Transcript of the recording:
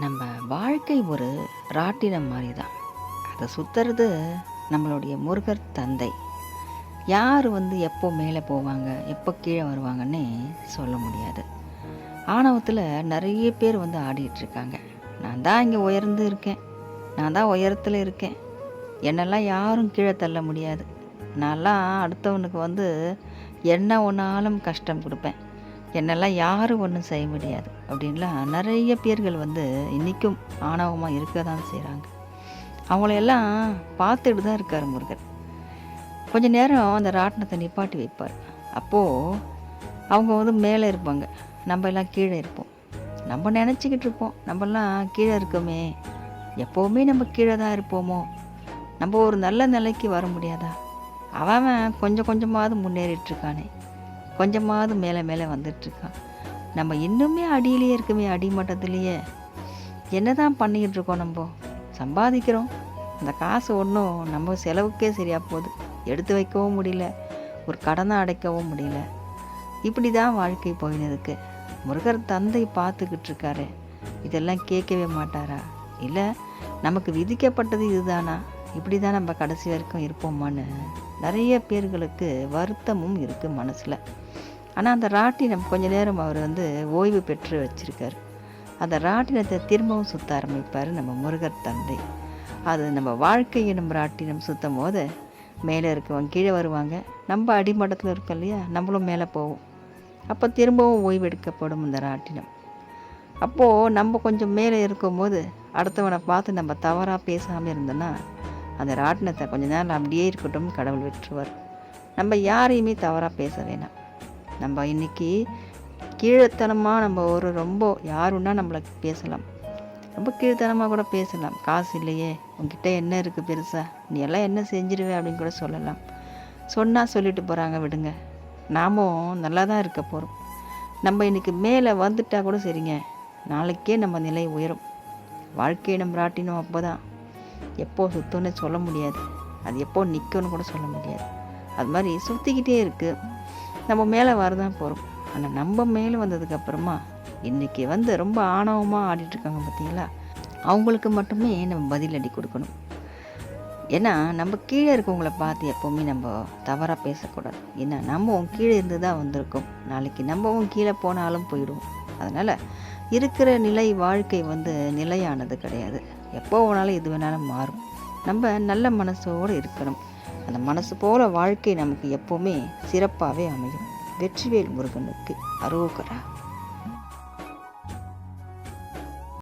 நம்ம வாழ்க்கை ஒரு ராட்டினம் மாதிரி தான். அதை சுற்றுறது நம்மளுடைய முருகர் தந்தை. யார் எப்போ மேலே போவாங்க, எப்போ கீழே வருவாங்கன்னே சொல்ல முடியாது. ஆணவத்தில் நிறைய பேர் ஆடிட்டுருக்காங்க. நான் தான் இங்கே உயர்ந்து இருக்கேன், நான் தான் உயரத்தில் இருக்கேன், என்னெல்லாம் யாரும் கீழே தள்ள முடியாது, நான்லாம் அடுத்தவனுக்கு என்ன ஒன்றாலும் கஷ்டம் கொடுப்பேன், என்னெல்லாம் யாரும் ஒன்றும் செய்ய முடியாது அப்படின்லாம் நிறைய பேர்கள் இன்றைக்கும் ஆணவமாக இருக்க தான் செய்கிறாங்க. அவங்களையெல்லாம் பார்த்துட்டு தான் இருக்கார் முருகர். கொஞ்ச நேரம் அந்த ராட்டினத்தை நிப்பாட்டி வைப்பார். அப்போது அவங்க மேலே இருப்பாங்க, நம்ம எல்லாம் கீழே இருப்போம். நம்ம நினச்சிக்கிட்டு இருப்போம் நம்மெல்லாம் கீழே இருக்கோமே, எப்போவுமே நம்ம கீழே தான் இருப்போமோ, நம்ம ஒரு நல்ல நிலைக்கு வர முடியாதா, அவன் கொஞ்சம் கொஞ்சமாவது முன்னேறிட்டுருக்கானே, கொஞ்சமாவது மேலே மேலே வந்துட்டுருக்கான், நம்ம இன்னுமே அடியிலேயே இருக்குமே, அடிமட்டத்துலேயே என்ன தான் பண்ணிக்கிட்டு இருக்கோம், நம்ம சம்பாதிக்கிறோம், அந்த காசு ஒன்றும் நம்ம செலவுக்கே சரியாக போகுது, எடுத்து வைக்கவும் முடியல, ஒரு கடனை அடைக்கவும் முடியல, இப்படி தான் வாழ்க்கை போயினதுக்கு. முருகர் தந்தை பார்த்துக்கிட்டு இருக்காரு, இதெல்லாம் கேட்கவே மாட்டாரா? இல்லை நமக்கு விதிக்கப்பட்டது இதுதானா, இப்படி தான் நம்ம கடைசி வரைக்கும் இருப்போமான்னு நிறைய பேர்களுக்கு வருத்தமும் இருக்குது மனசில். ஆனால் அந்த ராட்டினம் கொஞ்ச நேரம் அவர் ஓய்வு பெற்று வச்சுருக்கார். அந்த ராட்டினத்தை திரும்பவும் சுற்ற ஆரம்பிப்பார் நம்ம முருகர் தந்தை. அது நம்ம வாழ்க்கையை நம்ம ராட்டினம் சுற்றும் போது மேலே இருக்கவங்க கீழே வருவாங்க, நம்ம அடிமட்டத்தில் இருக்கோம் இல்லையா, நம்மளும் மேலே போவோம். அப்போ திரும்பவும் ஓய்வு எடுக்கப்படும் இந்த ராட்டினம். அப்போது நம்ம கொஞ்சம் மேலே இருக்கும்போது அடுத்தவனை பார்த்து நம்ம தவறாக பேசாமல் இருந்தோன்னா அந்த ராட்டினத்தை கொஞ்ச நேரம் அப்படியே இருக்கட்டும் கடவுள் விட்டுருவார். நம்ம யாரையுமே தவறாக பேச வேணாம். நம்ம இன்றைக்கி கீழ்த்தனமாக நம்ம ரொம்ப யாருன்னா நம்மளை பேசலாம், ரொம்ப கீழ்த்தனமாக கூட பேசலாம். காசு இல்லையே, உங்ககிட்ட என்ன இருக்குது பெருசாக, நீ எல்லாம் என்ன செஞ்சிருவே அப்படின்னு கூட சொல்லலாம். சொன்னால் சொல்லிட்டு போகிறாங்க, விடுங்க, நாமும் நல்லா தான் இருக்க போகிறோம். நம்ம இன்றைக்கி மேலே வந்துட்டால் கூட சரிங்க, நாளைக்கே நம்ம நிலை உயரும். வாழ்க்கையை நம்ம ராட்டினோம். அப்போ தான் எப்போ சுத்தம்னு சொல்ல முடியாது, அது எப்போ நிற்கும்னு கூட சொல்ல முடியாது. அது மாதிரி சுற்றிக்கிட்டே இருக்குது, நம்ம மேலே வரதான் போகிறோம். ஆனால் நம்ம மேலே வந்ததுக்கப்புறமா இன்றைக்கி ரொம்ப ஆணவமாக ஆடிட்டுருக்காங்க பார்த்தீங்களா, அவங்களுக்கு மட்டுமே நம்ம பதிலடி கொடுக்கணும். ஏன்னா நம்ம கீழே இருக்கவங்கள பார்த்து எப்போவுமே நம்ம தவறாக பேசக்கூடாது. ஏன்னா நம்ம கீழே இருந்து தான் வந்திருக்கோம், நாளைக்கு நம்மவும் கீழே போனாலும் போயிடுவோம். அதனால் இருக்கிற நிலை வாழ்க்கை நிலையானது கிடையாது, எப்போ வேணாலும் எது வேணாலும் மாறும். நம்ம நல்ல மனசோடு இருக்கணும். அந்த மனசு போல வாழ்க்கை நமக்கு எப்போவுமே சிறப்பாகவே அமையும். வெற்றிவேல் முருகனுக்கு அரோகரா.